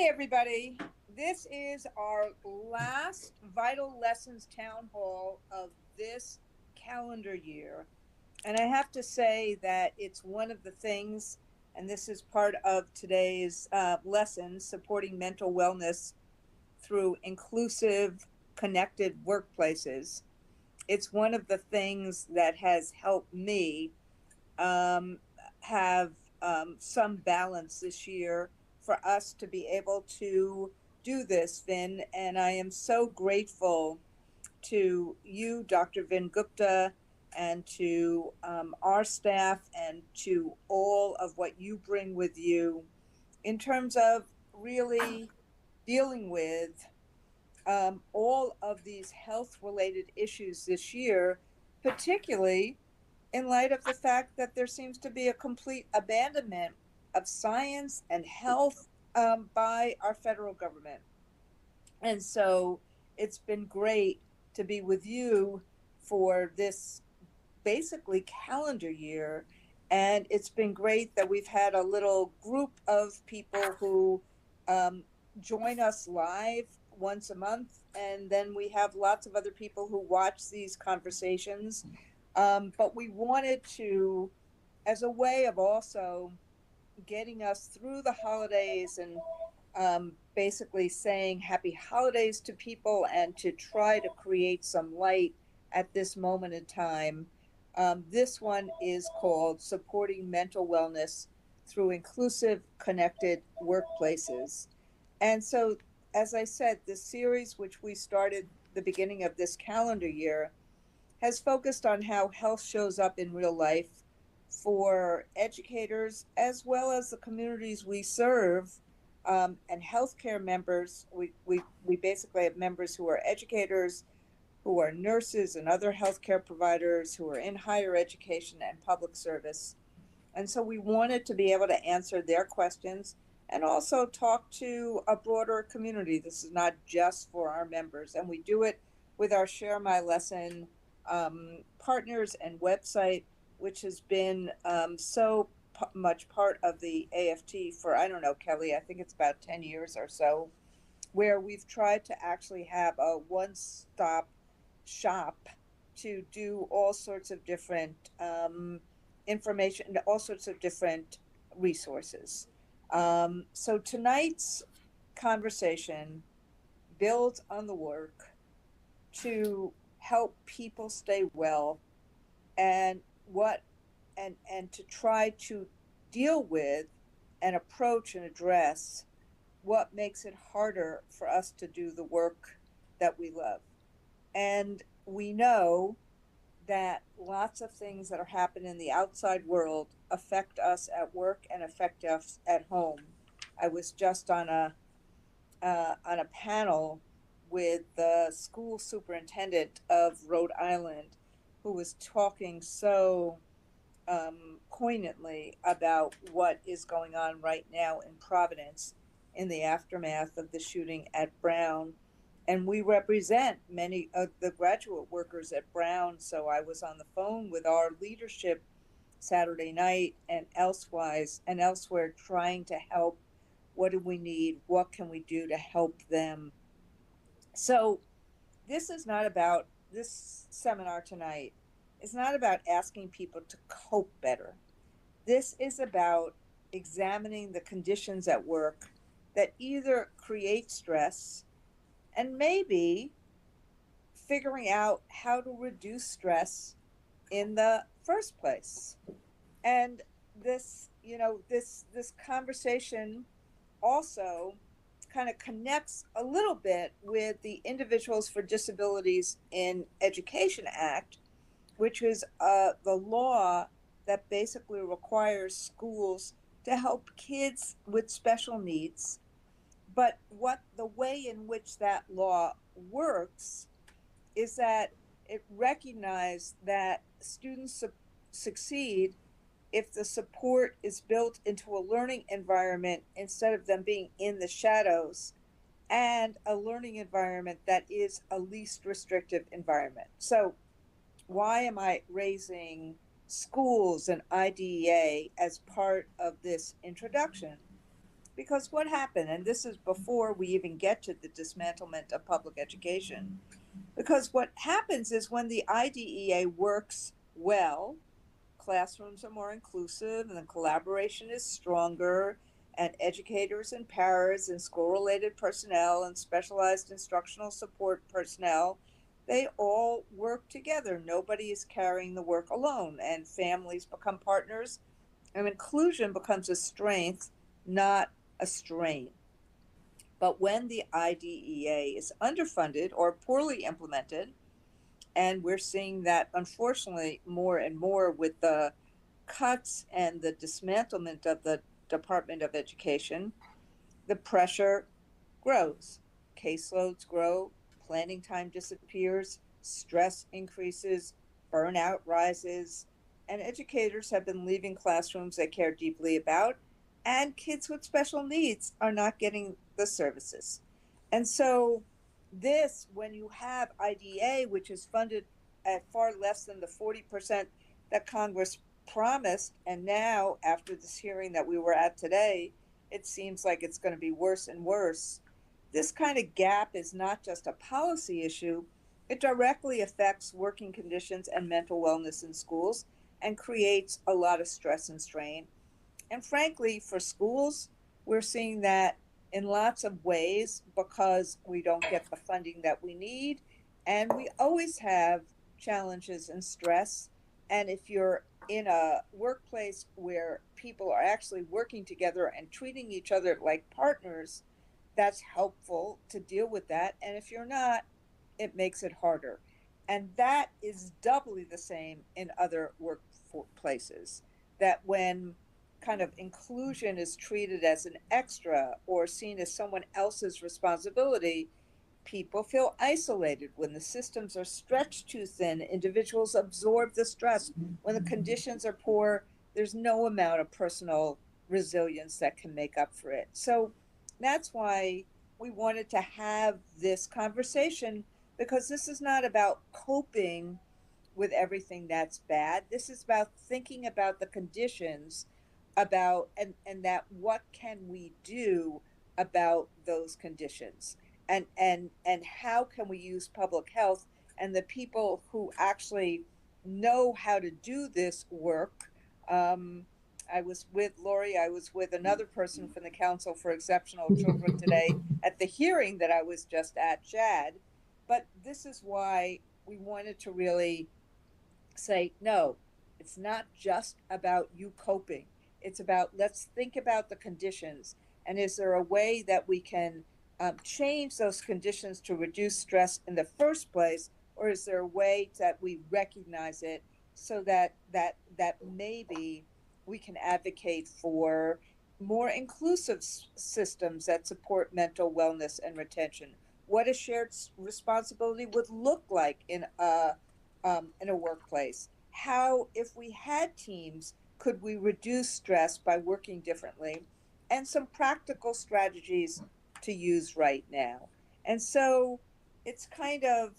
Hey, everybody. This is our last Vital Lessons Town Hall of this calendar year. And I have to say that it's one of the things, and this is part of today's lesson, supporting mental wellness through inclusive, connected workplaces. It's one of the things that has helped me um, have some balance this year for us to be able to do this, Vin. And I am so grateful to you, Dr. Vin Gupta, and to our staff, and to all of what you bring with you in terms of really dealing with all of these health related issues this year, particularly in light of the fact that there seems to be a complete abandonment of science and health by our federal government. And so it's been great to be with you for this basically calendar year. And it's been great that we've had a little group of people who um, join us live once a month. And then we have lots of other people who watch these conversations. But we wanted to, as a way of also getting us through the holidays and basically saying happy holidays to people and to try to create some light at this moment in time. This one is called Supporting Mental Wellness Through Inclusive, Connected Workplaces. And so, as I said, this series, which we started the beginning of this calendar year, has focused on how health shows up in real life for educators as well as the communities we serve, and healthcare members. We basically have members who are educators, who are nurses and other healthcare providers, who are in higher education and public service. And so we wanted to be able to answer their questions and also talk to a broader community. This is not just for our members. And we do it with our Share My Lesson partners and website, which has been much part of the AFT for, I don't know, Kelly, I think it's about 10 years or so, where we've tried to actually have a one-stop shop to do all sorts of different information, all sorts of different resources. So tonight's conversation builds on the work to help people stay well, and what and to try to deal with and approach and address what makes it harder for us to do the work that we love. And we know that lots of things that are happening in the outside world affect us at work and affect us at home. I was just on a panel with the school superintendent of Rhode Island, who was talking so poignantly about what is going on right now in Providence in the aftermath of the shooting at Brown. And we represent many of the graduate workers at Brown. So I was on the phone with our leadership Saturday night and elsewhere trying to help. What do we need? What can we do to help them? So this is not about this seminar tonight. It's not about asking people to cope better. This is about examining the conditions at work that either create stress, and maybe figuring out how to reduce stress in the first place. And this conversation also kind of connects a little bit with the Individuals for Disabilities in Education Act, which is the law that basically requires schools to help kids with special needs. But what the way in which that law works is that it recognizes that students succeed if the support is built into a learning environment instead of them being in the shadows, and a learning environment that is a least restrictive environment. So why am I raising schools and IDEA as part of this introduction? Because what happened, and this is before we even get to the dismantlement of public education, because what happens is when the IDEA works well, classrooms are more inclusive and the collaboration is stronger, and educators and paras and school related personnel and specialized instructional support personnel, they all work together. Nobody is carrying the work alone, and families become partners, and inclusion becomes a strength, not a strain. But when the IDEA is underfunded or poorly implemented, and we're seeing that unfortunately more and more with the cuts and the dismantlement of the Department of Education, the pressure grows. Caseloads grow, planning time disappears, stress increases, burnout rises, and educators have been leaving classrooms they care deeply about, and kids with special needs are not getting the services. And so, this, when you have IDA, which is funded at far less than the 40% that Congress promised, and now, after this hearing that we were at today, it seems like it's going to be worse and worse. This kind of gap is not just a policy issue, it directly affects working conditions and mental wellness in schools and creates a lot of stress and strain. And frankly, for schools, we're seeing that in lots of ways because we don't get the funding that we need. And we always have challenges and stress. And if you're in a workplace where people are actually working together and treating each other like partners, that's helpful to deal with that. And if you're not, it makes it harder. And that is doubly the same in other workplaces. That when kind of inclusion is treated as an extra or seen as someone else's responsibility, people feel isolated. When the systems are stretched too thin, individuals absorb the stress. When the conditions are poor, there's no amount of personal resilience that can make up for it. So that's why we wanted to have this conversation, because this is not about coping with everything that's bad. This is about thinking about the conditions, about and that what can we do about those conditions, and how can we use public health and the people who actually know how to do this work. I was with Laurie, I was with another person from the Council for Exceptional Children today at the hearing that I was just at, Chad. But this is why we wanted to really say, no, it's not just about you coping. It's about, let's think about the conditions. And is there a way that we can change those conditions to reduce stress in the first place? Or is there a way that we recognize it so that maybe we can advocate for more inclusive systems that support mental wellness and retention? What a shared responsibility would look like in a workplace. How, if we had teams, could we reduce stress by working differently? And some practical strategies to use right now. And so it's kind of,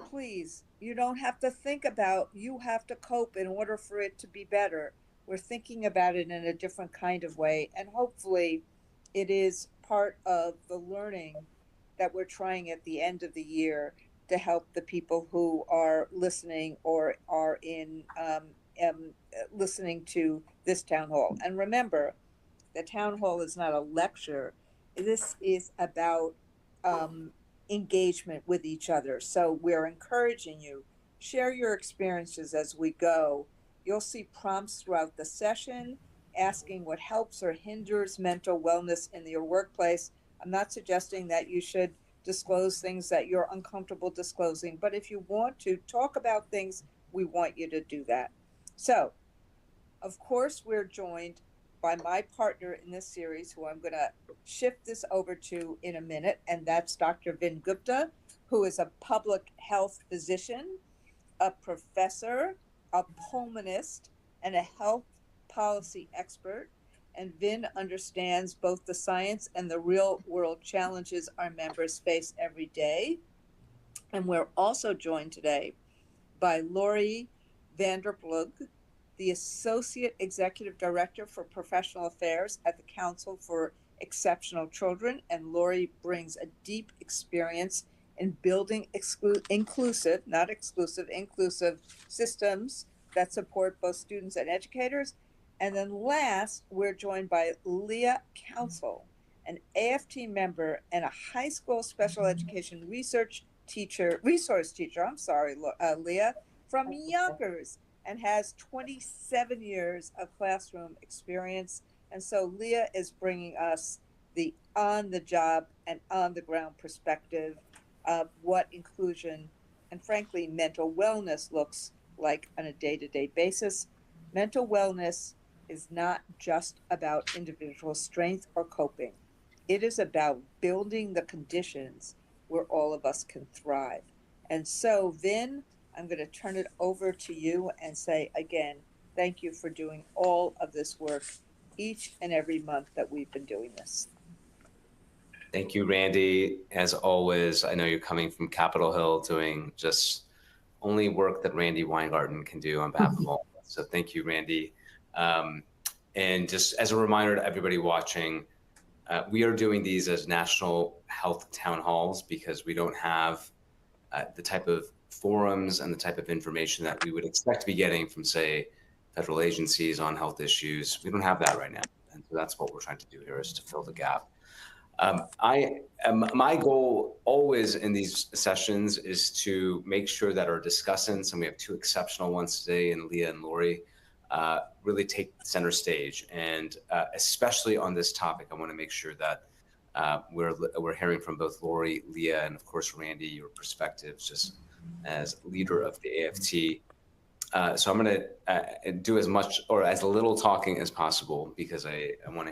please, you don't have to think about, you have to cope in order for it to be better. We're thinking about it in a different kind of way. And hopefully, it is part of the learning that we're trying at the end of the year to help the people who are listening or are in listening to this town hall. And remember, the town hall is not a lecture. This is about engagement with each other. So we're encouraging you, share your experiences as we go. You'll see prompts throughout the session asking what helps or hinders mental wellness in your workplace. I'm not suggesting that you should disclose things that you're uncomfortable disclosing, but if you want to talk about things, we want you to do that. So, of course, we're joined by my partner in this series, who I'm going to shift this over to in a minute, and that's Dr. Vin Gupta, who is a public health physician, a professor, a pulmonist, and a health policy expert. And Vin understands both the science and the real world challenges our members face every day. And we're also joined today by Laurie VanderPloeg, the Associate Executive Director for Professional Affairs at the Council for Exceptional Children, and Laurie brings a deep experience in building inclusive, not exclusive, inclusive systems that support both students and educators. And then last, we're joined by Lia Council, an AFT member and a high school special education resource teacher, Lia, from Yonkers, and has 27 years of classroom experience. And so Lia is bringing us the on-the-job and on-the-ground perspective of what inclusion and, frankly, mental wellness looks like on a day-to-day basis. Mental wellness is not just about individual strength or coping. It is about building the conditions where all of us can thrive. And so, Vin, I'm going to turn it over to you and say again, thank you for doing all of this work each and every month that we've been doing this. Thank you, Randi. As always, I know you're coming from Capitol Hill doing just only work that Randi Weingarten can do on behalf of all of us. So thank you, Randi. And just as a reminder to everybody watching, we are doing these as national health town halls because we don't have the type of forums and the type of information that we would expect to be getting from, say, federal agencies on health issues. We don't have that right now. And so that's what we're trying to do here, is to fill the gap. My goal always in these sessions is to make sure that our discussants, and we have two exceptional ones today, in Lia and Laurie, really take center stage. And especially on this topic, I want to make sure that we're hearing from both Laurie, Lia, and of course, Randi, your perspectives just as leader of the AFT. So I'm going to do as much or as little talking as possible because I want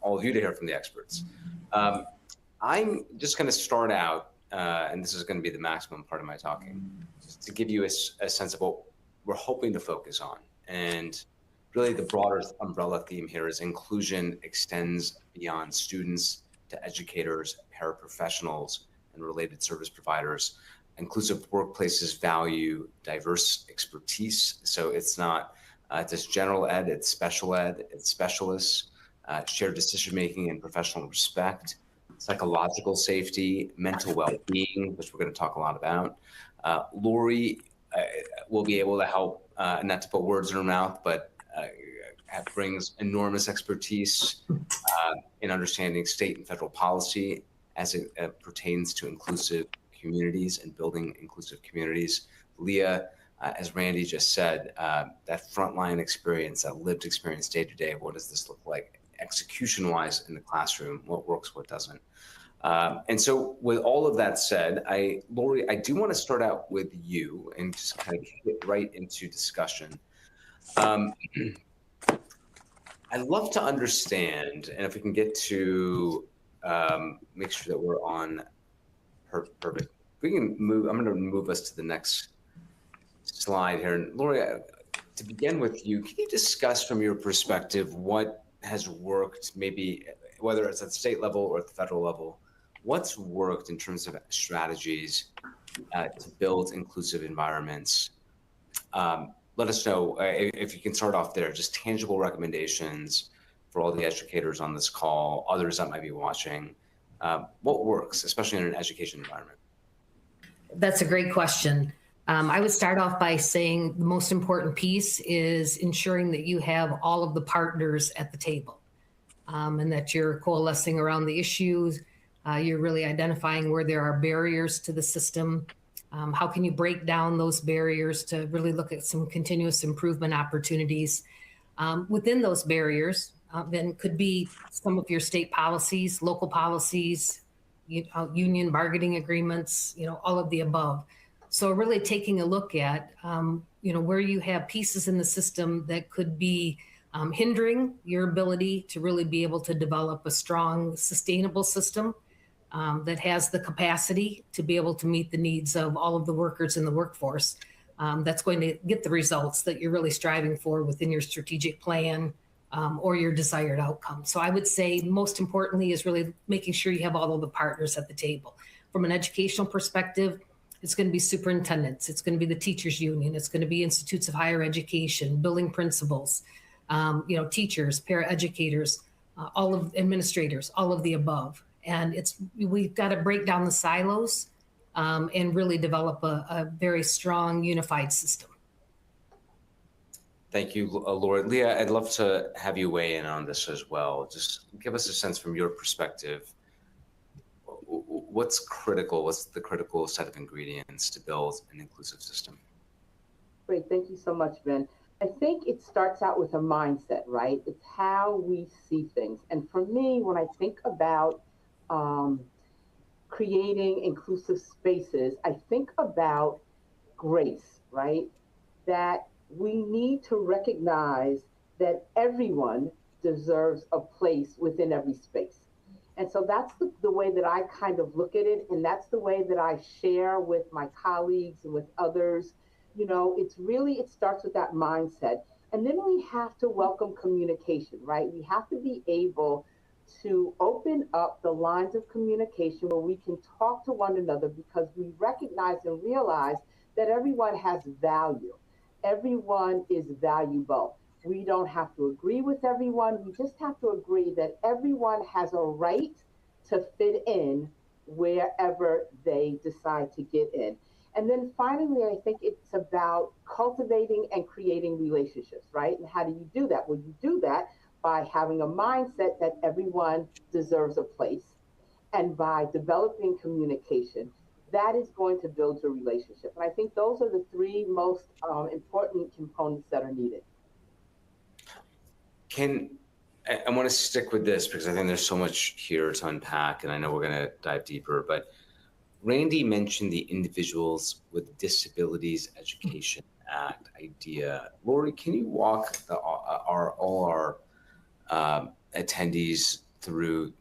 all of you to hear from the experts. I'm just going to start out, and this is going to be the maximum part of my talking, just to give you a sense of what we're hoping to focus on. And really the broader umbrella theme here is inclusion extends beyond students to educators, paraprofessionals, and related service providers. Inclusive workplaces value diverse expertise. So it's not just general ed, it's special ed, it's specialists, shared decision-making and professional respect, psychological safety, mental well-being, which we're going to talk a lot about. Laurie will be able to help, not to put words in her mouth, but brings enormous expertise in understanding state and federal policy as it pertains to inclusive communities and building inclusive communities. Lia, as Randi just said, that frontline experience, that lived experience day to day, what does this look like execution-wise in the classroom? What works, what doesn't? And so with all of that said, Laurie, I do want to start out with you and just kind of get right into discussion. I'd love to understand, and if we can get to make sure that we're on perfect. We can move. I'm going to move us to the next slide here. And Laurie, to begin with you, can you discuss from your perspective what has worked, maybe whether it's at the state level or at the federal level, what's worked in terms of strategies to build inclusive environments? Let us know if you can start off there, just tangible recommendations for all the educators on this call, others that might be watching. What works, especially in an education environment? That's a great question. I would start off by saying the most important piece is ensuring that you have all of the partners at the table and that you're coalescing around the issues. You're really identifying where there are barriers to the system. How can you break down those barriers to really look at some continuous improvement opportunities? Within those barriers, then could be some of your state policies, local policies, union bargaining agreements, all of the above. So really taking a look at, where you have pieces in the system that could be hindering your ability to really be able to develop a strong, sustainable system that has the capacity to be able to meet the needs of all of the workers in the workforce. That's going to get the results that you're really striving for within your strategic plan or your desired outcome. So I would say most importantly is really making sure you have all of the partners at the table. From an educational perspective, it's going to be superintendents, it's going to be the teachers union, it's going to be institutes of higher education, building principals, teachers, paraeducators, all of administrators, all of the above. And we've got to break down the silos and really develop a very strong unified system. Thank you, Laura. Lia, I'd love to have you weigh in on this as well. Just give us a sense from your perspective. What's critical? What's the critical set of ingredients to build an inclusive system? Great, thank you so much, Ben. I think it starts out with a mindset, right? It's how we see things. And for me, when I think about creating inclusive spaces, I think about grace, right? That we need to recognize that everyone deserves a place within every space. And so that's the way that I kind of look at it. And that's the way that I share with my colleagues and with others. You know, it starts with that mindset. And then we have to welcome communication, right? We have to be able to open up the lines of communication where we can talk to one another, because we recognize and realize that everyone has value. Everyone is valuable. We don't have to agree with everyone. We just have to agree that everyone has a right to fit in wherever they decide to get in. And then finally, I think it's about cultivating and creating relationships, right? And how do you do that? Well, you do that by having a mindset that everyone deserves a place, and by developing communication. That is going to build your relationship. And I think those are the three most important components that are needed. I want to stick with this because I think there's so much here to unpack, and I know we're going to dive deeper, but Randi mentioned the Individuals with Disabilities Education Act idea. Laurie, can you walk all our attendees through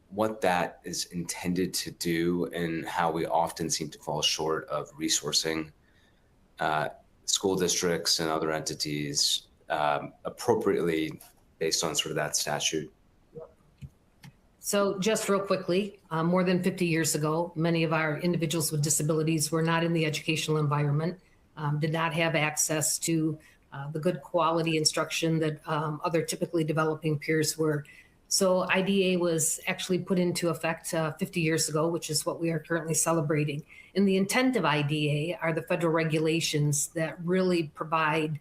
what that is intended to do and how we often seem to fall short of resourcing school districts and other entities appropriately based on sort of that statute? So just real quickly, more than 50 years ago, many of our individuals with disabilities were not in the educational environment, did not have access to the good quality instruction that other typically developing peers were. So IDEA was actually put into effect 50 years ago, which is what we are currently celebrating. And the intent of IDEA are the federal regulations that really provide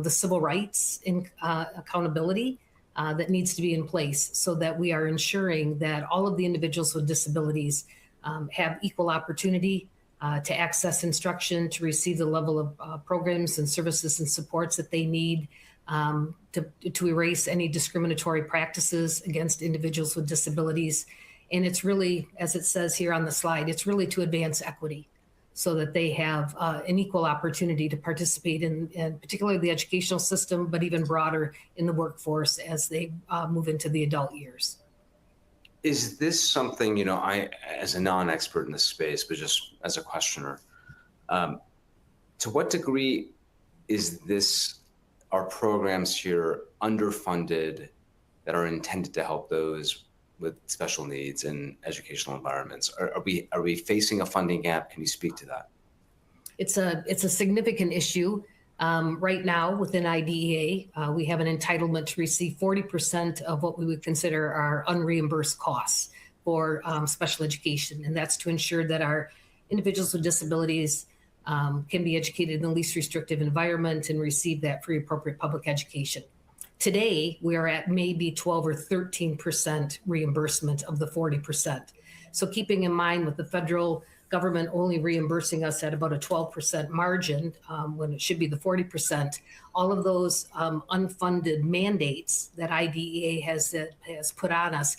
the civil rights and accountability that needs to be in place, so that we are ensuring that all of the individuals with disabilities have equal opportunity to access instruction, to receive the level of programs and services and supports that they need, to erase any discriminatory practices against individuals with disabilities. And it's really, as it says here on the slide, it's really to advance equity so that they have an equal opportunity to participate in particularly the educational system, but even broader in the workforce as they move into the adult years. Is this something, you know, I, as a non-expert in this space, but just as a questioner, to what degree is this, our programs here underfunded that are intended to help those with special needs in educational environments? Are we facing a funding gap? Can you speak to that? It's a significant issue. Right now within IDEA, we have an entitlement to receive 40% of what we would consider our unreimbursed costs for special education. And that's to ensure that our individuals with disabilities can be educated in the least restrictive environment and receive that free appropriate public education. Today, we are at maybe 12 or 13% reimbursement of the 40%. So keeping in mind with the federal government only reimbursing us at about a 12% margin when it should be the 40%, all of those unfunded mandates that IDEA has put on us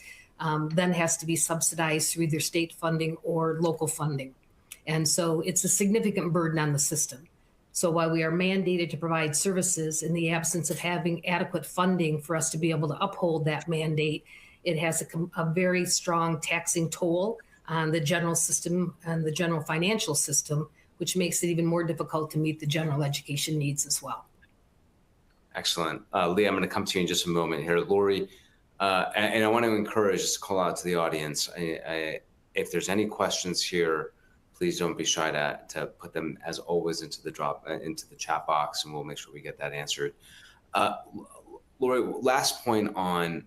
then has to be subsidized through either state funding or local funding. And so it's a significant burden on the system. So while we are mandated to provide services, in the absence of having adequate funding for us to be able to uphold that mandate, it has a very strong taxing toll on the general system and the general financial system, which makes it even more difficult to meet the general education needs as well. Excellent. Lia, I'm going to come to you in just a moment here. Laurie, and I want to encourage, just call out to the audience, if there's any questions here, please don't be shy to put them, as always, into the chat box, and we'll make sure we get that answered. Laurie, last point on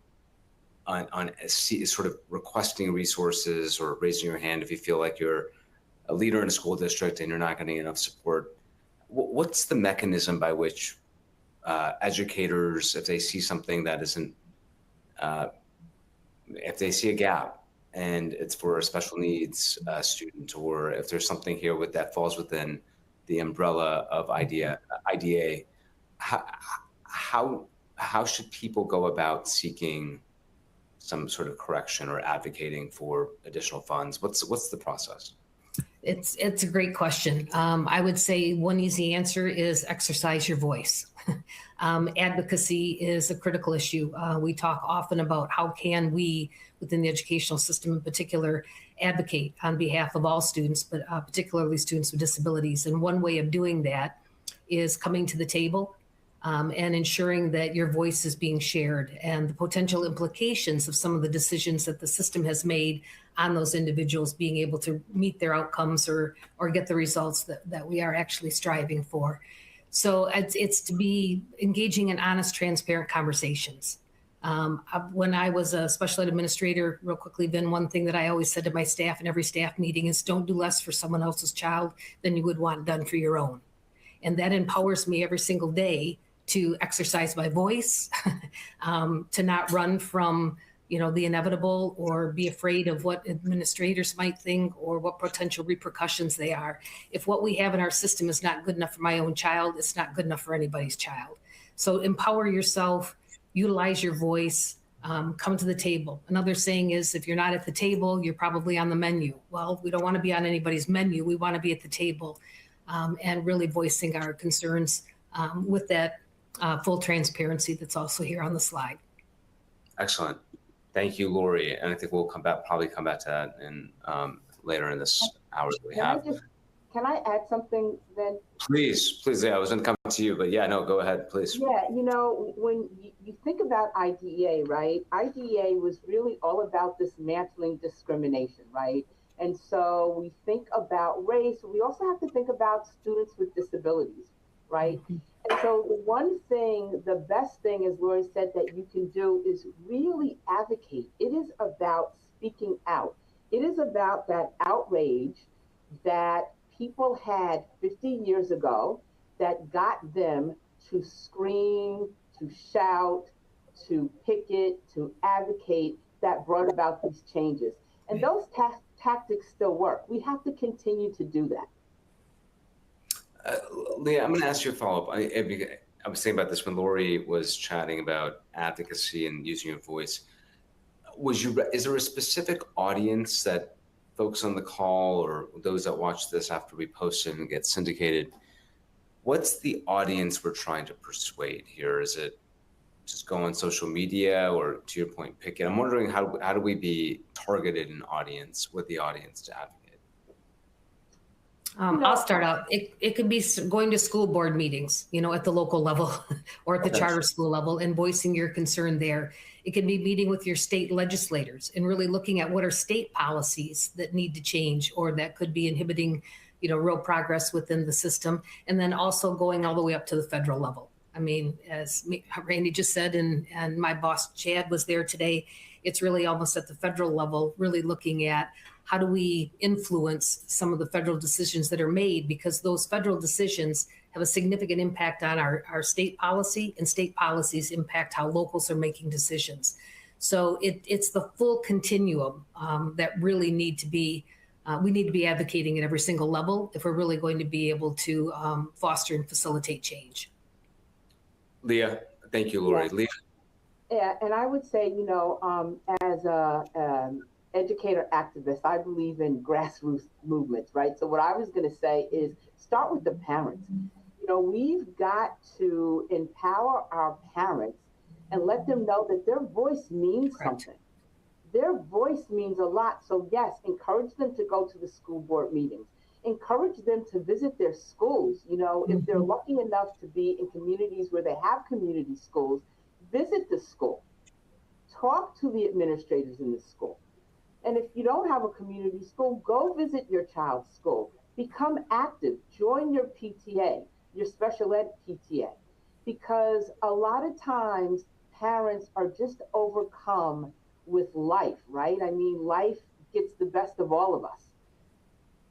sort of requesting resources or raising your hand if you feel like you're a leader in a school district and you're not getting enough support. What's the mechanism by which educators, if they see something that isn't, if they see a gap and it's for a special needs student, or if there's something here that falls within the umbrella of IDA, how should people go about seeking some sort of correction or advocating for additional funds? What's the process? It's a great question. I would say one easy answer is exercise your voice. Advocacy is a critical issue. We talk often about how can we, within the educational system in particular, advocate on behalf of all students, but particularly students with disabilities. And one way of doing that is coming to the table and ensuring that your voice is being shared, and the potential implications of some of the decisions that the system has made on those individuals being able to meet their outcomes or get the results that we are actually striving for. So it's to be engaging in honest, transparent conversations. When I was a special ed administrator, real quickly, Vin, one thing that I always said to my staff in every staff meeting is don't do less for someone else's child than you would want done for your own. And that empowers me every single day to exercise my voice, to not run from the inevitable or be afraid of what administrators might think or what potential repercussions they are. If what we have in our system is not good enough for my own child, it's not good enough for anybody's child. So empower yourself, utilize your voice, come to the table. Another saying is, if you're not at the table, you're probably on the menu. Well, we don't want to be on anybody's menu. We want to be at the table and really voicing our concerns with that full transparency that's also here on the slide. Excellent. Thank you, Laurie. And I think we'll probably come back to that in later in this hour that we have. Can I add something then? Please. Yeah, I was going to come to you, but yeah, no, go ahead, please. Yeah, when you think about IDEA, right? IDEA was really all about dismantling discrimination, right? And so we think about race. We also have to think about students with disabilities, right? Mm-hmm. And so the best thing, as Laurie said, that you can do is really advocate. It is about speaking out. It is about that outrage that people had 50 years ago that got them to scream, to shout, to picket, to advocate, that brought about these changes. And those tactics still work. We have to continue to do that. Lia, I'm going to ask you a follow-up. I was thinking about this when Laurie was chatting about advocacy and using your voice. Is there a specific audience that folks on the call or those that watch this after we post it and get syndicated, what's the audience we're trying to persuade here? Is it just go on social media, or to your point, pick it? I'm wondering how do we be targeted in audience with the audience to advocate? I'll start out. It could be going to school board meetings, at the local level or at the charter school level and voicing your concern there. It can be meeting with your state legislators and really looking at what are state policies that need to change or that could be inhibiting, real progress within the system. And then also going all the way up to the federal level. I mean, as Randi just said, and my boss Chad was there today, it's really almost at the federal level, really looking at how do we influence some of the federal decisions that are made, because those federal decisions have a significant impact on our state policy, and state policies impact how locals are making decisions. So it's the full continuum that really we need to be advocating at every single level if we're really going to be able to foster and facilitate change. Lia, thank you, Laurie. Yeah. Lia? Yeah, and I would say, as a educator activist, I believe in grassroots movements, right? So what I was going to say is start with the parents. We've got to empower our parents and let them know that their voice means something. Their voice means a lot. So yes, encourage them to go to the school board meetings. Encourage them to visit their schools. If they're lucky enough to be in communities where they have community schools, visit the school. Talk to the administrators in the school. And if you don't have a community school, go visit your child's school. Become active. Join your PTA, your special ed PTA. Because a lot of times parents are just overcome with life, right? I mean, life gets the best of all of us.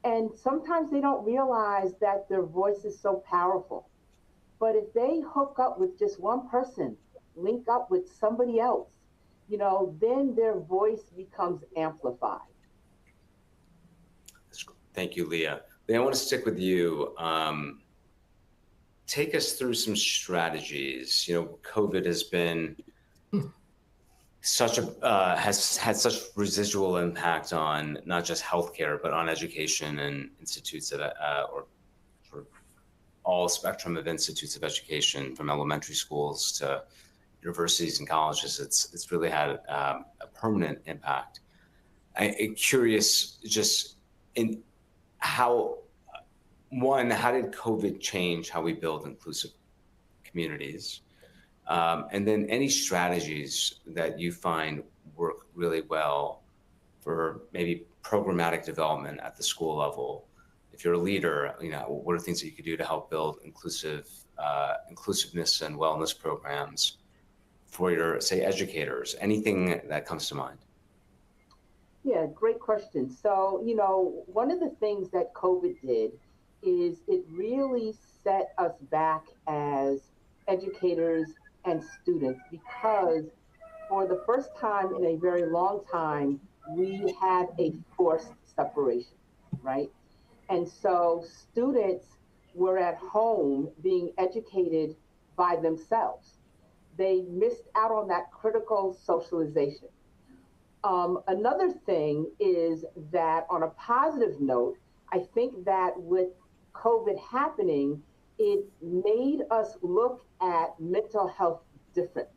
And sometimes they don't realize that their voice is so powerful. But if they hook up with just one person, link up with somebody else, then their voice becomes amplified. Thank you, Lia. Lia, I want to stick with you. Take us through some strategies. COVID has been has had such residual impact on not just healthcare, but on education and institutes of, or sort of all spectrum of institutes of education, from elementary schools to universities and colleges. It's really had a permanent impact. I'm curious, just in how did COVID change how we build inclusive communities? And then any strategies that you find work really well for maybe programmatic development at the school level. If you're a leader, what are things that you could do to help build inclusiveness and wellness programs for your, say, educators? Anything that comes to mind? Yeah, great question. So, one of the things that COVID did is it really set us back as educators and students, because for the first time in a very long time, we had a forced separation, right? And so students were at home being educated by themselves. They missed out on that critical socialization. Another thing is that, on a positive note, I think that with COVID happening, it made us look at mental health different,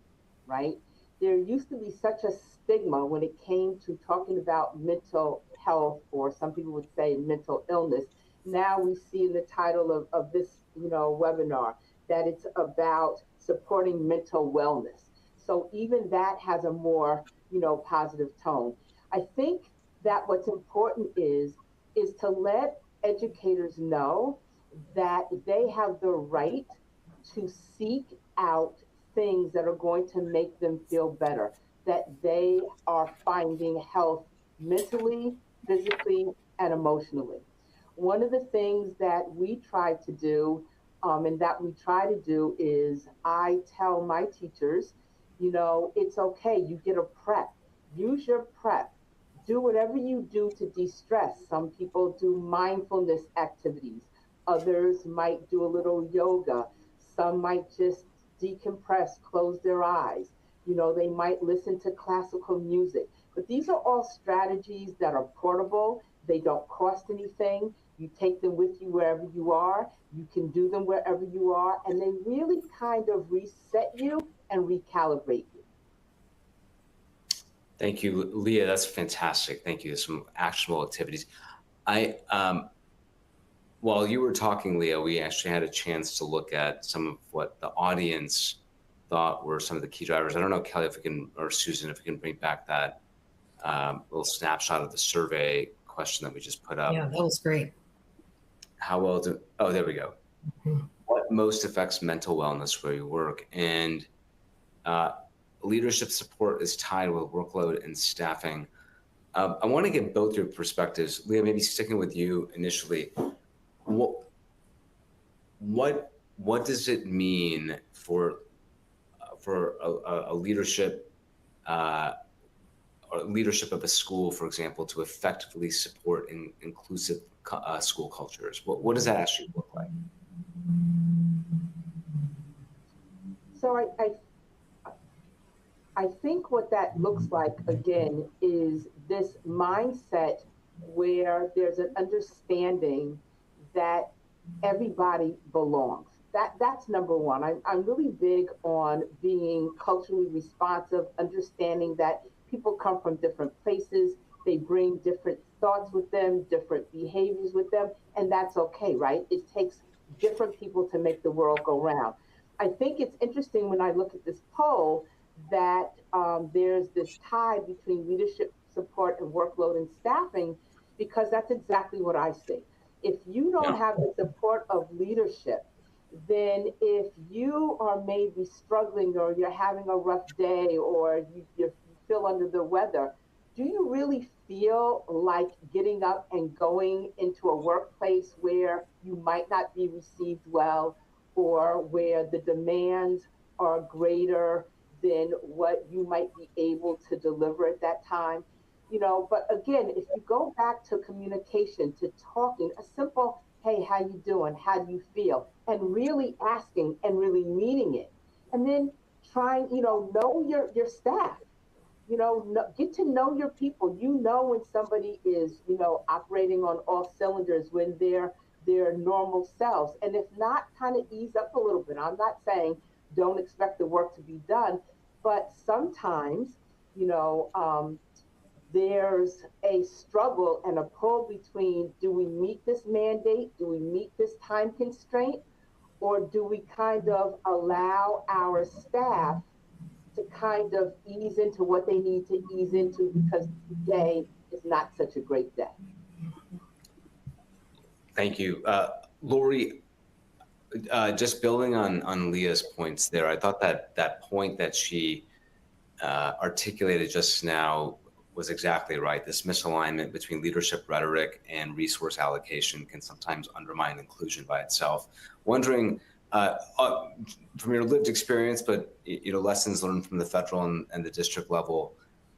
right? There used to be such a stigma when it came to talking about mental health, or some people would say mental illness. Now we see in the title of this, webinar, that it's about supporting mental wellness. So even that has a more, positive tone. I think that what's important is to let educators know that they have the right to seek out things that are going to make them feel better, that they are finding health mentally, physically, and emotionally. One of the things that we try to do, and that we try to do, is I tell my teachers, it's okay, you get a prep. Use your prep. Do whatever you do to de-stress. Some people do mindfulness activities. Others might do a little yoga. Some might just decompress, close their eyes. They might listen to classical music. But these are all strategies that are portable. They don't cost anything. You take them with you wherever you are. You can do them wherever you are. And they really kind of reset you and recalibrate you. Thank you, Lia. That's fantastic. Thank you. There's some actionable activities. While you were talking, Lia, we actually had a chance to look at some of what the audience thought were some of the key drivers. I don't know, Kelly, if we can, or Susan, if we can bring back that little snapshot of the survey question that we just put up. Yeah, that was great. There we go. Mm-hmm. What most affects mental wellness where you work? And leadership support is tied with workload and staffing. I want to get both your perspectives. Lia, maybe sticking with you initially. What does it mean for a leadership or leadership of a school, for example, to effectively support inclusive school cultures? What does that actually look like? So I think what that looks like, again, is this mindset where there's an understanding that everybody belongs. That's number one. I'm really big on being culturally responsive, understanding that people come from different places. They bring different thoughts with them, different behaviors with them, and that's okay, right? It takes different people to make the world go round. I think it's interesting when I look at this poll that there's this tie between leadership support and workload and staffing, because that's exactly what I see. If you don't have the support of leadership, then if you are maybe struggling, or you're having a rough day, or you're feel under the weather, do you really feel like getting up and going into a workplace where you might not be received well, or where the demands are greater than what you might be able to deliver at that time? But again, if you go back to communication, to talking, a simple, hey, how you doing? How do you feel? And really asking and really meaning it. And then trying, know your staff, get to know your people. When somebody is, operating on all cylinders, when they're their normal selves. And if not, kind of ease up a little bit. I'm not saying don't expect the work to be done, but sometimes, there's a struggle and a pull between, do we meet this mandate? Do we meet this time constraint? Or do we kind of allow our staff to kind of ease into what they need to ease into because today is not such a great day? Thank you. Laurie, just building on Lia's points there, I thought that point that she articulated just now was exactly right. This misalignment between leadership rhetoric and resource allocation can sometimes undermine inclusion by itself. Wondering, from your lived experience, but lessons learned from the federal and the district level,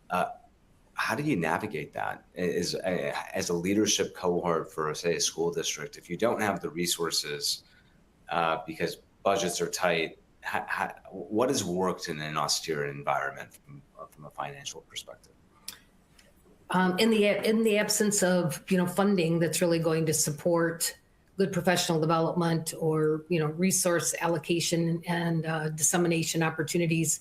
how do you navigate that as a leadership cohort for, say, a school district? If you don't have the resources because budgets are tight, what has worked in an austere environment from a financial perspective? In the absence of funding that's really going to support good professional development or resource allocation and dissemination opportunities,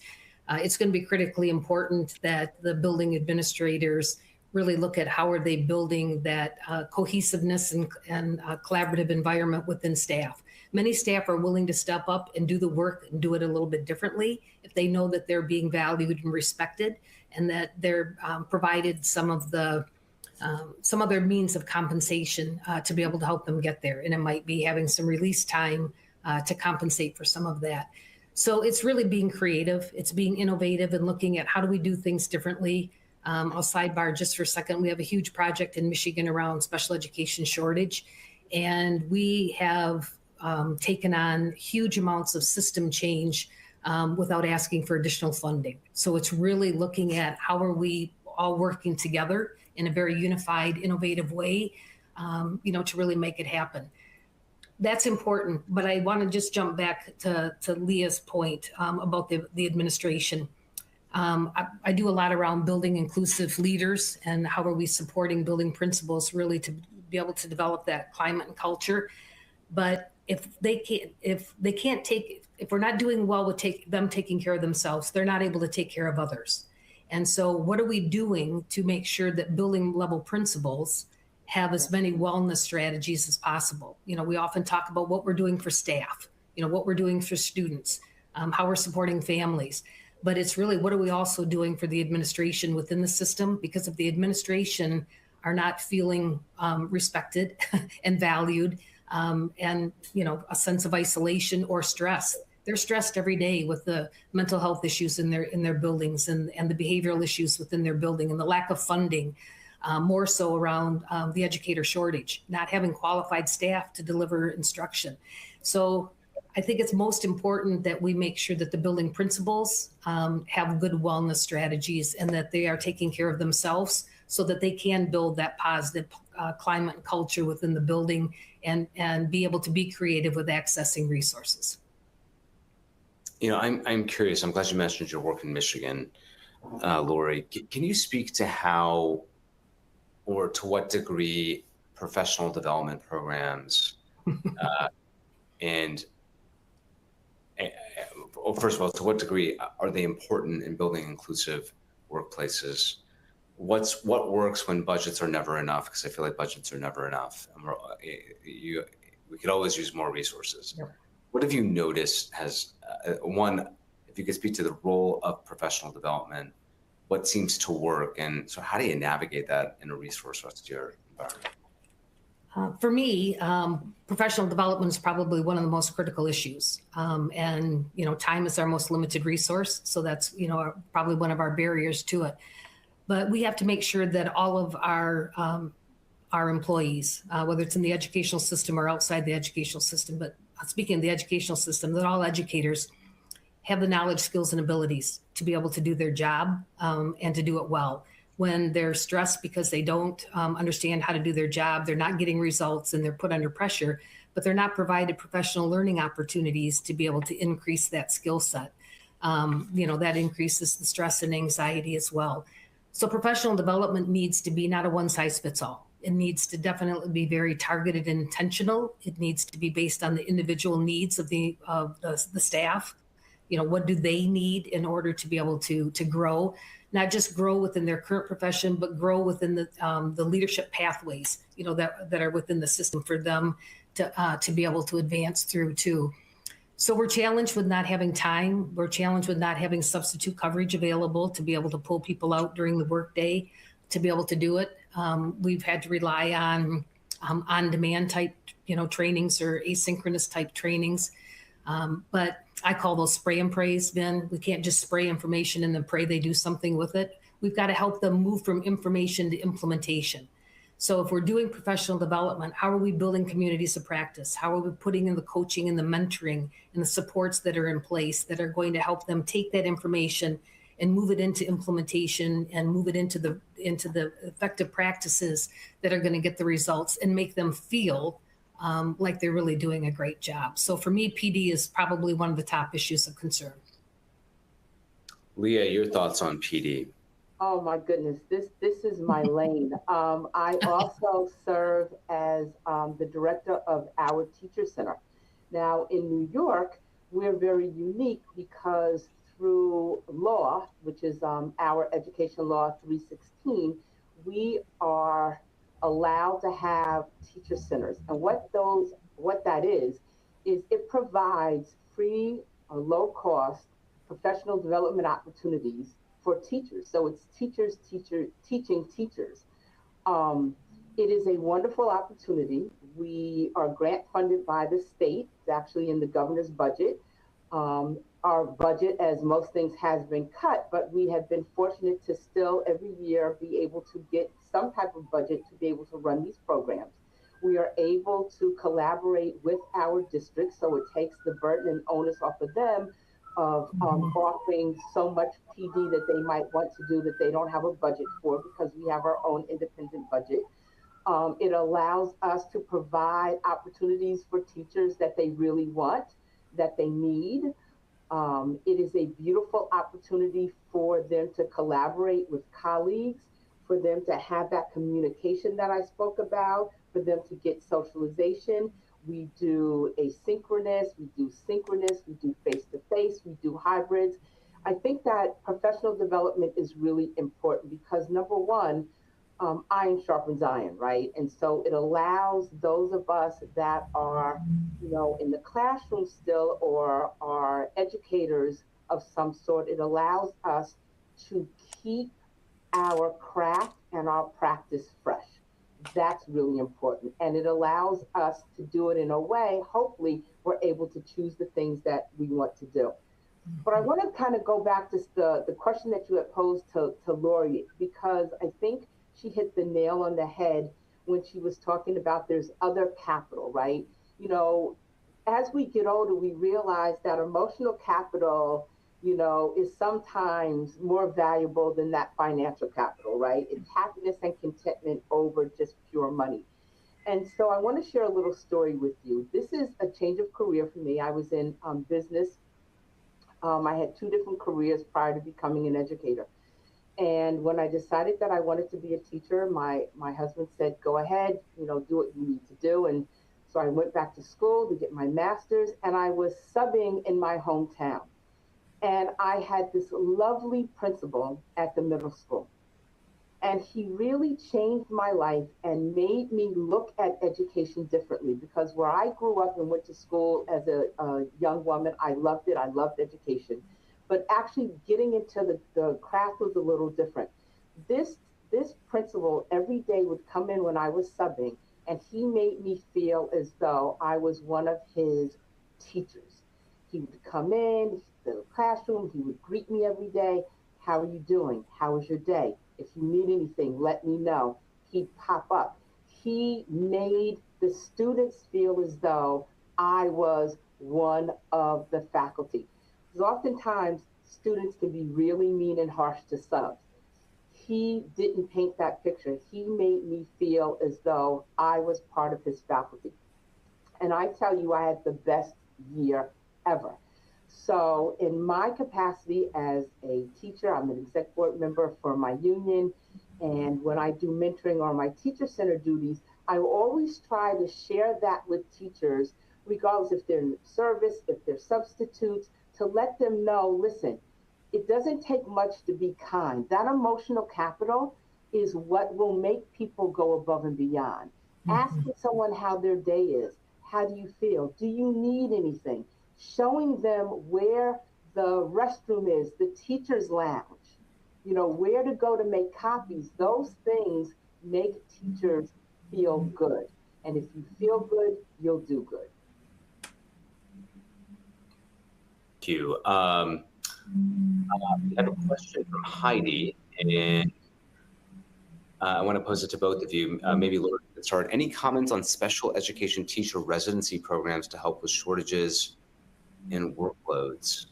it's going to be critically important that the building administrators really look at how are they building that cohesiveness and collaborative environment within staff. Many staff are willing to step up and do the work and do it a little bit differently if they know that they're being valued and respected, and that they're provided some other means of compensation to be able to help them get there. And it might be having some release time to compensate for some of that. So it's really being creative. It's being innovative and looking at how do we do things differently. I'll sidebar just for a second. We have a huge project in Michigan around special education shortage. And we have taken on huge amounts of system change without asking for additional funding. So it's really looking at how are we all working together in a very unified, innovative way, to really make it happen. That's important, but I want to just jump back to Lia's point about the administration. I do a lot around building inclusive leaders and how are we supporting building principals really to be able to develop that climate and culture. But if we're not doing well with them taking care of themselves, they're not able to take care of others. And so what are we doing to make sure that building level principals have as many wellness strategies as possible? We often talk about what we're doing for staff, what we're doing for students, how we're supporting families. But it's really what are we also doing for the administration within the system? Because if the administration are not feeling respected and valued, and a sense of isolation or stress, they're stressed every day with the mental health issues in their buildings and the behavioral issues within their building and the lack of funding, more so around the educator shortage, not having qualified staff to deliver instruction. So I think it's most important that we make sure that the building principals have good wellness strategies and that they are taking care of themselves so that they can build that positive climate and culture within the building and be able to be creative with accessing resources. I'm curious. I'm glad you mentioned your work in Michigan, Laurie. Can you speak to how or to what degree professional development programs first of all, to what degree are they important in building inclusive workplaces? What works when budgets are never enough? Because I feel like budgets are never enough. We could always use more resources. Yep. What have you noticed has, if you could speak to the role of professional development, what seems to work? And so how do you navigate that in a resource-austere environment? For me, professional development is probably one of the most critical issues. And, time is our most limited resource. So that's, probably one of our barriers to it. But we have to make sure that all of our employees, whether it's in the educational system or outside the educational system, but speaking of the educational system, that all educators have the knowledge, skills, and abilities to be able to do their job and to do it well. When they're stressed because they don't understand how to do their job, they're not getting results and they're put under pressure, but they're not provided professional learning opportunities to be able to increase that skill set. That increases the stress and anxiety as well. So professional development needs to be not a one size fits all. It needs to definitely be very targeted and intentional. It needs to be based on the individual needs of the staff. What do they need in order to be able to grow, not just grow within their current profession, but grow within the leadership pathways, that are within the system for them to be able to advance through too. So we're challenged with not having time. We're challenged with not having substitute coverage available to be able to pull people out during the workday to be able to do it. We've had to rely on-demand type, trainings or asynchronous type trainings. But I call those spray and prays, Vin. We can't just spray information and then pray they do something with it. We've got to help them move from information to implementation. So if we're doing professional development, how are we building communities of practice? How are we putting in the coaching and the mentoring and the supports that are in place that are going to help them take that information and move it into implementation and move it into the effective practices that are going to get the results and make them feel like they're really doing a great job. So for me, PD is probably one of the top issues of concern. Lia, your thoughts on PD? Oh my goodness, this is my lane. I also serve as the director of our teacher center. Now in New York, we're very unique because through law, which is our education law 316, we are allowed to have teacher centers. And what that is it provides free or low cost professional development opportunities for teachers. So it's teaching teachers. It is a wonderful opportunity. We are grant funded by the state. It's actually in the governor's budget. Our budget, as most things, has been cut, but we have been fortunate to still every year be able to get some type of budget to be able to run these programs. We are able to collaborate with our districts, so it takes the burden and onus off of them of offering so much PD that they might want to do that they don't have a budget for, because we have our own independent budget. It allows us to provide opportunities for teachers that they really want, that they need. It is a beautiful opportunity for them to collaborate with colleagues, for them to have that communication that I spoke about, for them to get socialization. We do asynchronous, we do synchronous, we do face-to-face, we do hybrids. I think that professional development is really important because number one, iron sharpens iron, right? And so it allows those of us that are, in the classroom still or are educators of some sort, it allows us to keep our craft and our practice fresh. That's really important. And it allows us to do it in a way, hopefully we're able to choose the things that we want to do. But I want to kind of go back to the question that you had posed to Laurie, because I think she hit the nail on the head when she was talking about there's other capital, right? As we get older, we realize that emotional capital, is sometimes more valuable than that financial capital, right? It's happiness and contentment over just pure money. And so I want to share a little story with you. This is a change of career for me. I was in business. I had 2 different careers prior to becoming an educator. And when I decided that I wanted to be a teacher, my husband said, go ahead, do what you need to do. And so I went back to school to get my master's, and I was subbing in my hometown. And I had this lovely principal at the middle school. And he really changed my life and made me look at education differently, because where I grew up and went to school as a young woman, I loved it. I loved education. But actually getting into the craft was a little different. This principal every day would come in when I was subbing, and he made me feel as though I was one of his teachers. He would come in the classroom, he would greet me every day. How are you doing? How was your day? If you need anything, let me know. He'd pop up. He made the students feel as though I was one of the faculty. Because oftentimes students can be really mean and harsh to subs. He didn't paint that picture. He made me feel as though I was part of his faculty. And I tell you, I had the best year ever. So in my capacity as a teacher, I'm an exec board member for my union. And when I do mentoring or my teacher center duties, I always try to share that with teachers, regardless if they're in service, if they're substitutes, to let them know, listen, it doesn't take much to be kind. That emotional capital is what will make people go above and beyond. Asking someone how their day is. How do you feel? Do you need anything? Showing them where the restroom is, the teacher's lounge, where to go to make copies. Those things make teachers feel good. And if you feel good, you'll do good. Thank you. We have a question from Heidi, and I want to pose it to both of you. Maybe Laurie could start. Any comments on special education teacher residency programs to help with shortages in workloads?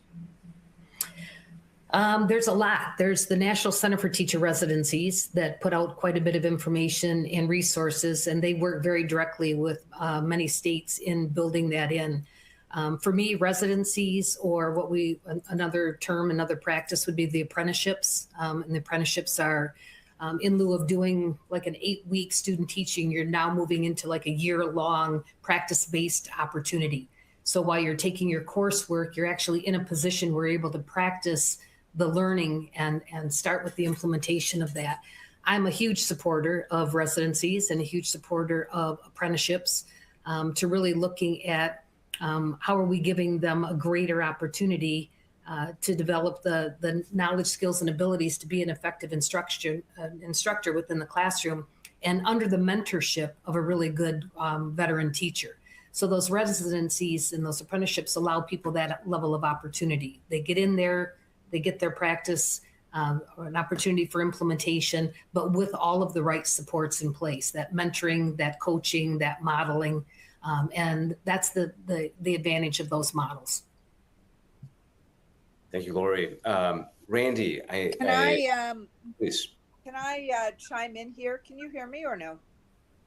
There's a lot. There's the National Center for Teacher Residencies that put out quite a bit of information and resources, and they work very directly with many states in building that in. For me, residencies, or another term, another practice would be the apprenticeships. And the apprenticeships are in lieu of doing like an 8-week student teaching, you're now moving into like a year-long practice-based opportunity. So while you're taking your coursework, you're actually in a position where you're able to practice the learning and start with the implementation of that. I'm a huge supporter of residencies and a huge supporter of apprenticeships, to really looking at how are we giving them a greater opportunity to develop the knowledge, skills, and abilities to be an effective instructor within the classroom, and under the mentorship of a really good veteran teacher. So those residencies and those apprenticeships allow people that level of opportunity. They get in there, they get their practice, or an opportunity for implementation, but with all of the right supports in place, that mentoring, that coaching, that modeling, and that's the advantage of those models. Thank you, Laurie. Randi, please. Can I chime in here? Can you hear me or no?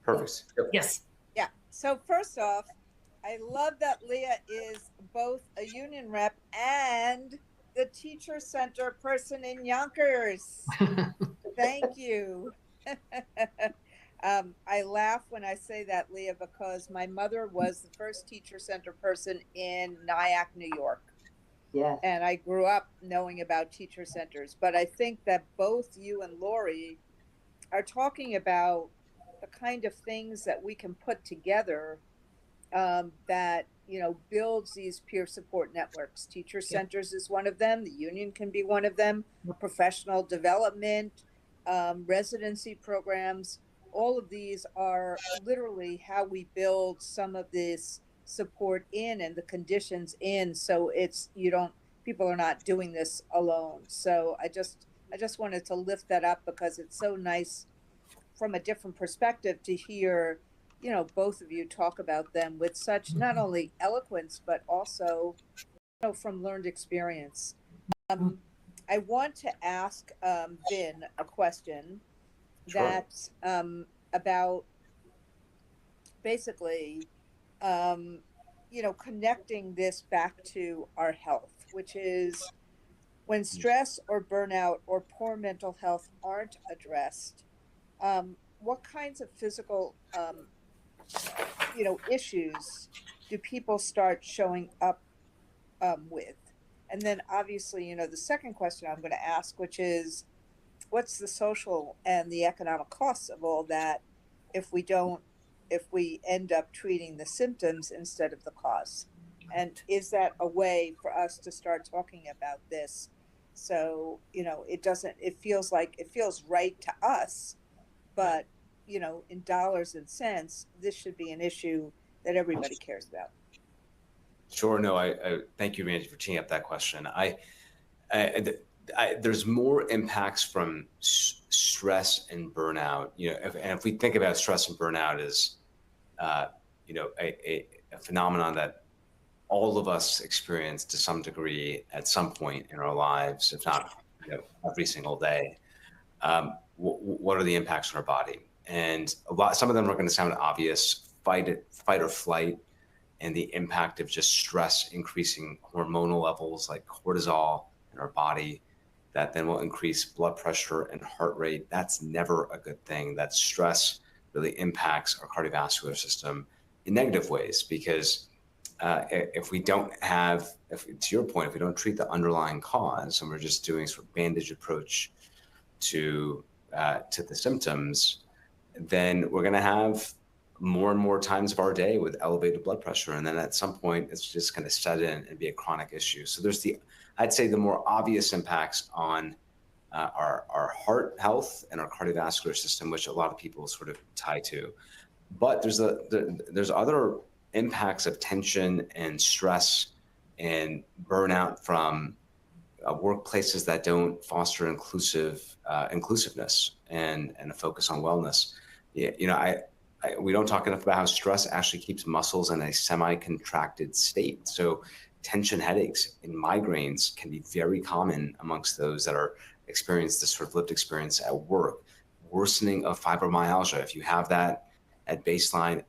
Perfect. Yep. Yes. Yeah. So first off, I love that Lia is both a union rep and the teacher center person in Yonkers. Thank you. I laugh when I say that, Lia, because my mother was the first teacher center person in Nyack, New York. Yes. And I grew up knowing about teacher centers. But I think that both you and Laurie are talking about the kind of things that we can put together that, builds these peer support networks. Teacher centers is one of them. The union can be one of them. Professional development, residency programs. All of these are literally how we build some of this support in and the conditions in, so people are not doing this alone. So I just wanted to lift that up because it's so nice from a different perspective to hear both of you talk about them with such not only eloquence but also from learned experience. I want to ask Vin a question. Sure. That's about basically connecting this back to our health, which is when stress or burnout or poor mental health aren't addressed, what kinds of physical issues do people start showing up with? And then obviously, the second question I'm going to ask, which is, what's the social and the economic costs of all that if we end up treating the symptoms instead of the cause? And is that a way for us to start talking about this? So, it feels right to us, but in dollars and cents, this should be an issue that everybody cares about. Sure. No, I thank you, Randy, for teeing up that question. There's more impacts from stress and burnout. If we think about stress and burnout as, a phenomenon that all of us experience to some degree at some point in our lives, if not, every single day. What are the impacts on our body? And some of them are going to sound obvious: fight or flight, and the impact of just stress increasing hormonal levels like cortisol in our body, that then will increase blood pressure and heart rate. That's never a good thing. That stress really impacts our cardiovascular system in negative ways, because if we don't to your point, if we don't treat the underlying cause and we're just doing sort of bandage approach to the symptoms, then we're going to have more and more times of our day with elevated blood pressure. And then at some point, it's just going to set in and be a chronic issue. So there's I'd say the more obvious impacts on our heart health and our cardiovascular system, which a lot of people sort of tie to. But there's other impacts of tension and stress and burnout from workplaces that don't foster inclusiveness and a focus on wellness. We don't talk enough about how stress actually keeps muscles in a semi-contracted state. So tension headaches and migraines can be very common amongst those that are experience this sort of lived experience at work. Worsening of fibromyalgia, if you have that at baseline,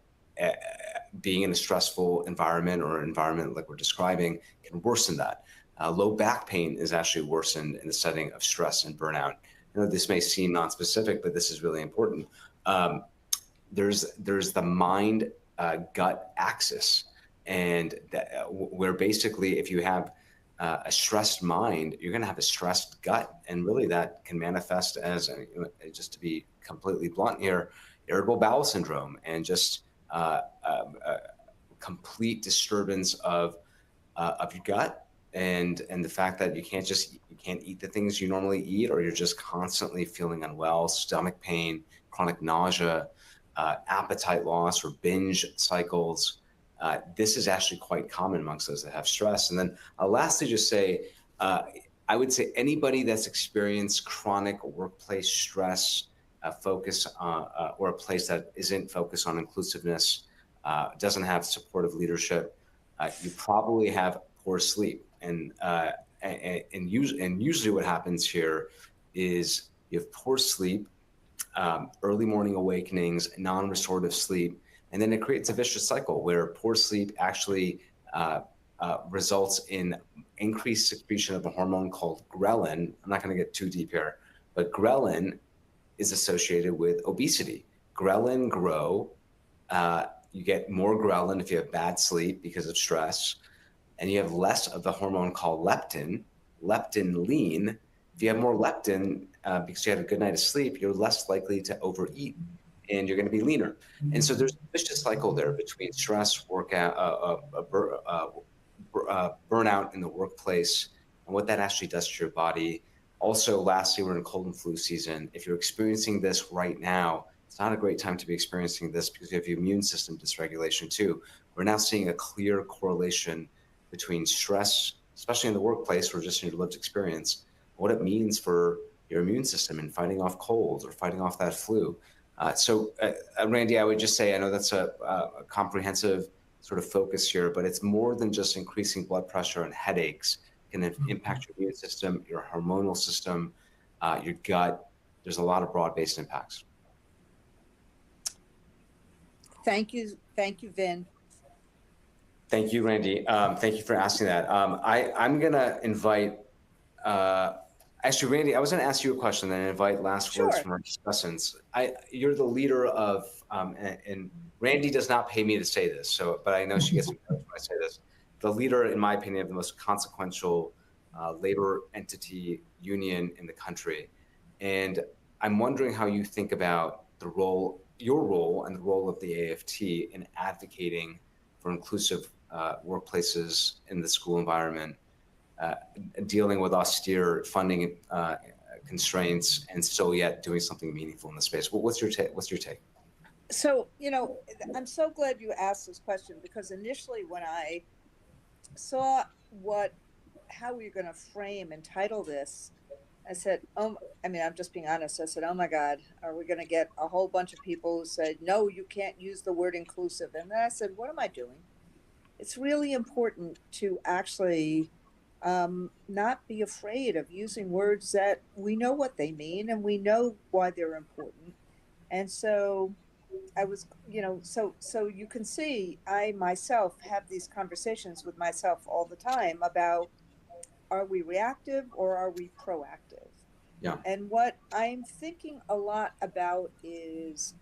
being in a stressful environment or an environment like we're describing can worsen that. Low back pain is actually worsened in the setting of stress and burnout. This may seem non-specific, but this is really important. There's the mind gut axis, and where basically if you have a stressed mind, you're going to have a stressed gut, and really that can manifest as, just to be completely blunt here, irritable bowel syndrome and just complete disturbance of your gut, and the fact that you can't eat the things you normally eat, or you're just constantly feeling unwell, stomach pain, chronic nausea, appetite loss, or binge cycles. This is actually quite common amongst those that have stress. And then lastly, just say, I would say anybody that's experienced chronic workplace stress, focus or a place that isn't focused on inclusiveness, doesn't have supportive leadership, you probably have poor sleep. And usually what happens here is you have poor sleep, early morning awakenings, non-restorative sleep, and then it creates a vicious cycle where poor sleep actually results in increased secretion of a hormone called ghrelin. I'm not going to get too deep here, but ghrelin is associated with obesity. Ghrelin grow, you get more ghrelin if you have bad sleep because of stress, and you have less of the hormone called leptin lean. If you have more leptin because you had a good night of sleep, you're less likely to overeat and you're going to be leaner. And so there's a vicious cycle there between stress, workout, burnout in the workplace, and what that actually does to your body. Also, lastly, we're in cold and flu season. If you're experiencing this right now, it's not a great time to be experiencing this because you have your immune system dysregulation too. We're now seeing a clear correlation between stress, especially in the workplace or just in your lived experience, what it means for your immune system in fighting off colds or fighting off that flu. So, Randy, I would just say, I know that's a comprehensive sort of focus here, but it's more than just increasing blood pressure and headaches. It can impact your immune system, your hormonal system, your gut. There's a lot of broad-based impacts. Thank you, Vin. Thank you, Randy. Thank you for asking that. I'm going to invite, actually, Randy, I was going to ask you a question, then invite last words from our discussants. You're the leader of, and Randy does not pay me to say this, but I know she gets encouraged when I say this. The leader, in my opinion, of the most consequential labor entity union in the country. And I'm wondering how you think about your role and the role of the AFT in advocating for inclusive workplaces in the school environment, dealing with austere funding constraints and still yet doing something meaningful in the space. What's your take? What's your take? So, I'm so glad you asked this question, because initially when I saw how we were going to frame and title this, I said, I'm just being honest. I said, oh my God, are we going to get a whole bunch of people who said, no, you can't use the word inclusive? And then I said, what am I doing? It's really important to actually not be afraid of using words that we know what they mean and we know why they're important. And so I was, so you can see, I myself have these conversations with myself all the time about, are we reactive or are we proactive? Yeah. And what I'm thinking a lot about is,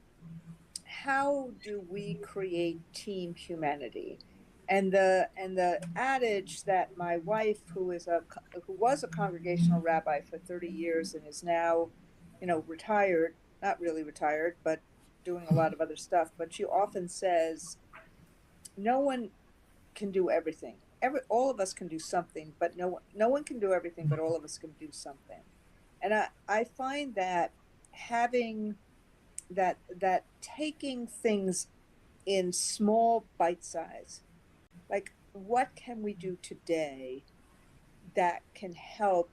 how do we create team humanity? And the adage that my wife, who was a congregational rabbi for 30 years and is now, retired, not really retired, but doing a lot of other stuff, but she often says, no one can do everything. All of us can do something, but no one can do everything, but all of us can do something. And I find that having that taking things in small bite size, like what can we do today that can help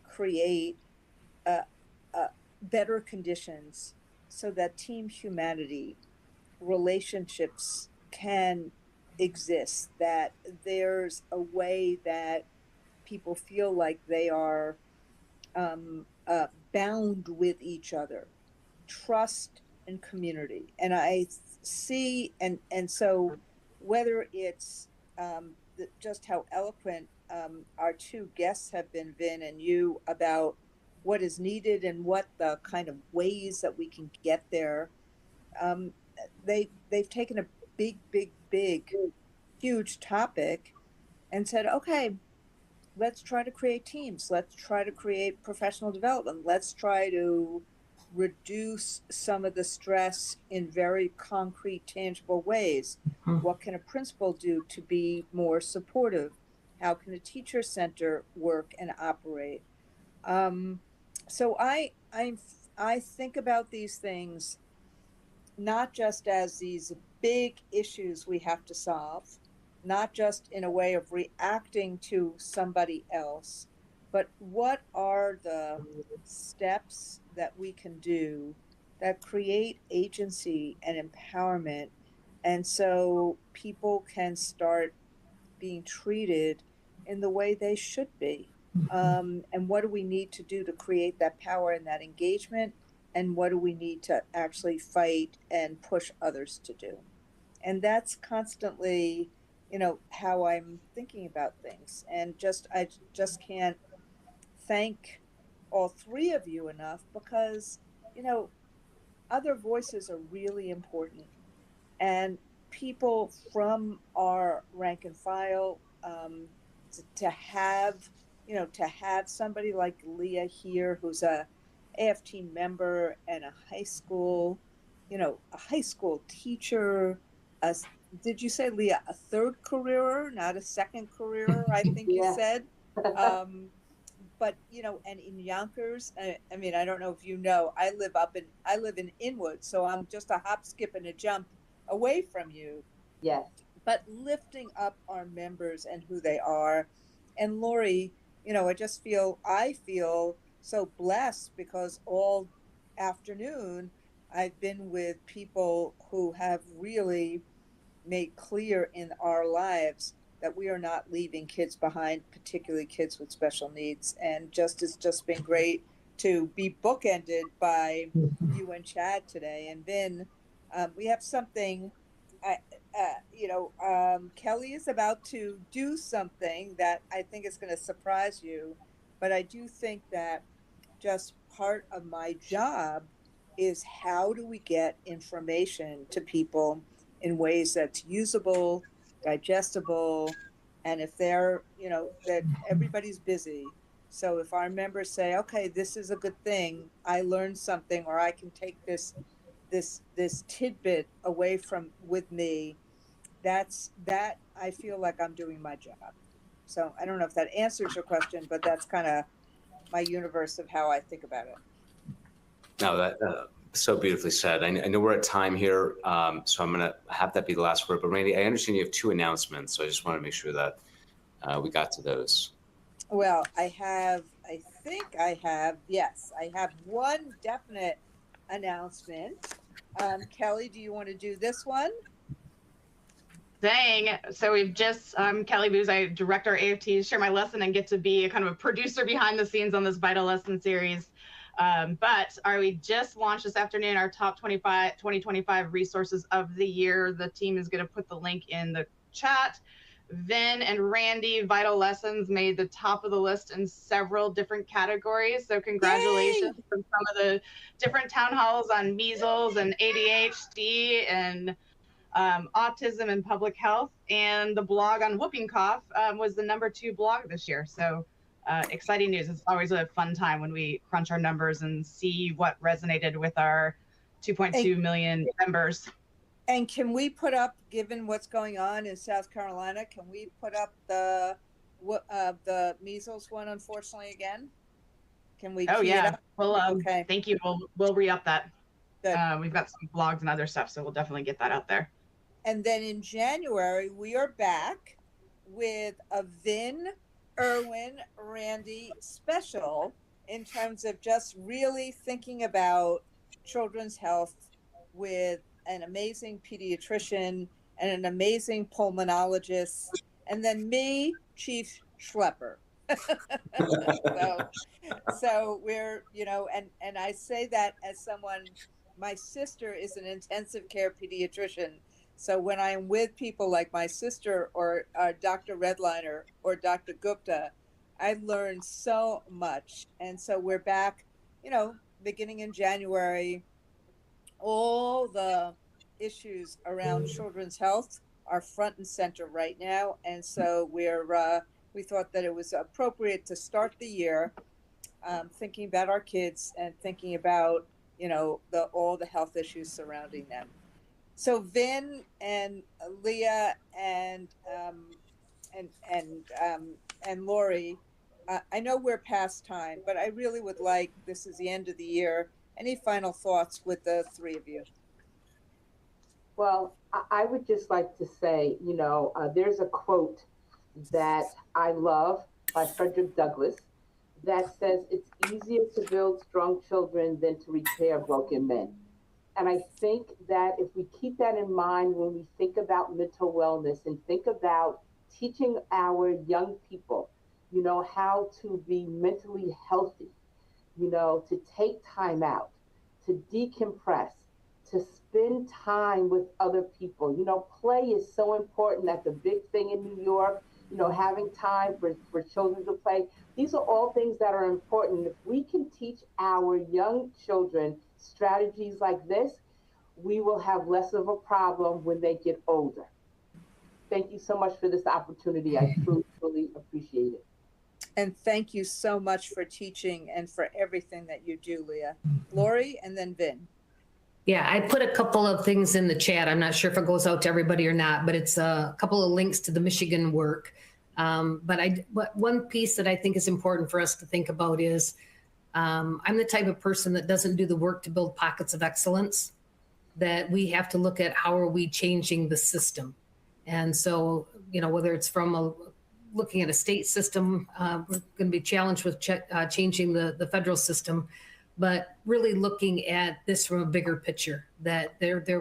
create a, a better conditions so that team humanity, relationships can exist, that there's a way that people feel like they are bound with each other, trust and community. And I see, and so whether it's just how eloquent our two guests have been, Vin and you, about what is needed and what the kind of ways that we can get there, um, they've taken a big, huge topic and said, okay, let's try to create teams. Let's try to create professional development. Let's try to reduce some of the stress in very concrete, tangible ways. What can a principal do to be more supportive? How can a teacher center work and operate? So I think about these things not just as these big issues we have to solve, not just in a way of reacting to somebody else, but what are the steps that we can do that create agency and empowerment, and so people can start being treated in the way they should be. And what do we need to do to create that power and that engagement? And what do we need to actually fight and push others to do? And that's constantly, how I'm thinking about things. And I just can't thank all three of you enough, because, other voices are really important. And people from our rank and file, to have, to have somebody like Lia here, who's a AFT member and a high school teacher. A, did you say, Lia, a third career, not a second career? I think you Yeah. said. But and in Yonkers, I mean, I don't know if I live in Inwood, so I'm just a hop, skip, and a jump away from you. Yes. But lifting up our members and who they are. And Laurie, I feel so blessed, because all afternoon I've been with people who have really made clear in our lives that we are not leaving kids behind, particularly kids with special needs. And it's just been great to be bookended by you and Chad today. And then we have something, Kelly is about to do something that I think is going to surprise you. But I do think that just part of my job is, how do we get information to people in ways that's usable, digestible, and if they're, that everybody's busy. So if our members say, okay, this is a good thing, I learned something, or I can take this tidbit away with me, that I feel like I'm doing my job. So I don't know if that answers your question, but that's kind of my universe of how I think about it. No, that so beautifully said. I know we're at time here, so I'm going to have that be the last word. But Randy, I understand you have 2 announcements, so I just want to make sure that we got to those. Well, I have one definite announcement. Kelly, do you want to do this one? Dang. So we've just, I'm Kelly Booz. I direct our AFTs, share my lesson, and get to be a kind of a producer behind the scenes on this Vital Lesson series. We just launched this afternoon our top 2025 resources of the year. The team is going to put the link in the chat. Vin and Randy, Vital Lessons, made the top of the list in several different categories. So congratulations from some of the different town halls on measles and ADHD and autism and public health. And the blog on whooping cough was the #2 blog this year. So exciting news. It's always a fun time when we crunch our numbers and see what resonated with our 2.2 million members. And can we put up, given what's going on in South Carolina, can we put up the measles one, unfortunately, again? Can we? Oh yeah. Well, okay. Thank you. We'll re-up that. Good. We've got some blogs and other stuff, so we'll definitely get that out there. And then in January, we are back with a Vin, Irwin, Randy special in terms of just really thinking about children's health with an amazing pediatrician and an amazing pulmonologist, and then me, Chief Schlepper. so we're, and I say that as someone, my sister is an intensive care pediatrician. So when I'm with people like my sister or Dr. Redliner or Dr. Gupta, I've learned so much. And so we're back, beginning in January. All the issues around children's health are front and center right now. And so we thought that it was appropriate to start the year thinking about our kids and thinking about, all the health issues surrounding them. So Vin and Lia and Laurie, I know we're past time, but I really would like, this is the end of the year, any final thoughts with the 3 of you? Well, I would just like to say, there's a quote that I love by Frederick Douglass that says, "It's easier to build strong children than to repair broken men." And I think that if we keep that in mind when we think about mental wellness and think about teaching our young people, how to be mentally healthy, to take time out, to decompress, to spend time with other people. Play is so important. That's a big thing in New York, having time for children to play. These are all things that are important. If we can teach our young children strategies like this, we will have less of a problem when they get older. Thank you so much for this opportunity. I truly, truly appreciate it. And thank you so much for teaching and for everything that you do, Lia. Laurie, and then Vin. Yeah, I put a couple of things in the chat. I'm not sure if it goes out to everybody or not, but it's a couple of links to the Michigan work. But one piece that I think is important for us to think about is I'm the type of person that doesn't do the work to build pockets of excellence, that we have to look at how are we changing the system. And so, whether it's from looking at a state system, we're going to be challenged with changing the federal system, but really looking at this from a bigger picture, that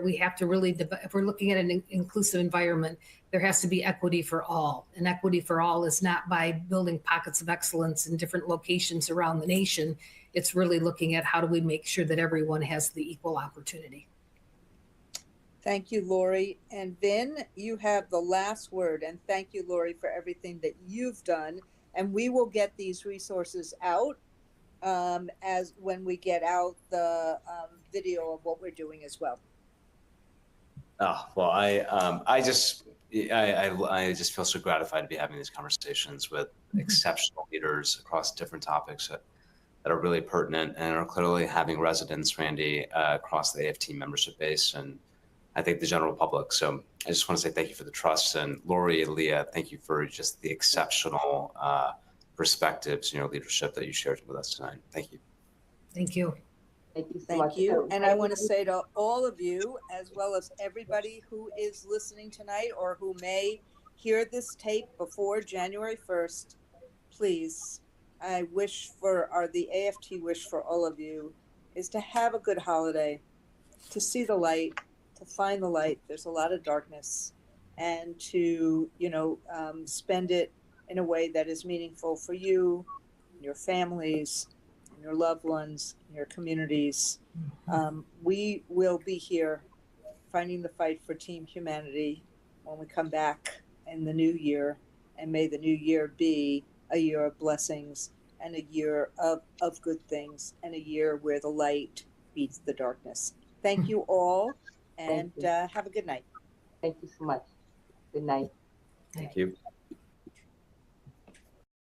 we have to really, if we're looking at an inclusive environment, there has to be equity for all. And equity for all is not by building pockets of excellence in different locations around the nation. It's really looking at how do we make sure that everyone has the equal opportunity. Thank you, Laurie. And Vin, you have the last word. And thank you, Laurie, for everything that you've done. And we will get these resources out as when we get out the video of what we're doing as well. Oh, well, I just feel so gratified to be having these conversations with exceptional leaders across different topics that are really pertinent and are clearly having resonance, Randy, across the AFT membership base and I think the general public. So I just want to say thank you for the trust, and Laurie and Lia, thank you for just the exceptional perspectives and your leadership that you shared with us tonight. Thank you. Thank you. Thank you so Thank much. you. And I want to say to all of you, as well as everybody who is listening tonight or who may hear this tape before January 1st, please, I wish for, the AFT wish for all of you is to have a good holiday, to see the light, to find the light. There's a lot of darkness, and to, spend it in a way that is meaningful for you, your families, and your loved ones, and your communities. We will be here finding the fight for Team Humanity when we come back in the new year. And may the new year be a year of blessings and a year of good things and a year where the light beats the darkness. Thank you all, and Thank you. have a good night. Thank you so much. Good night. Thank you.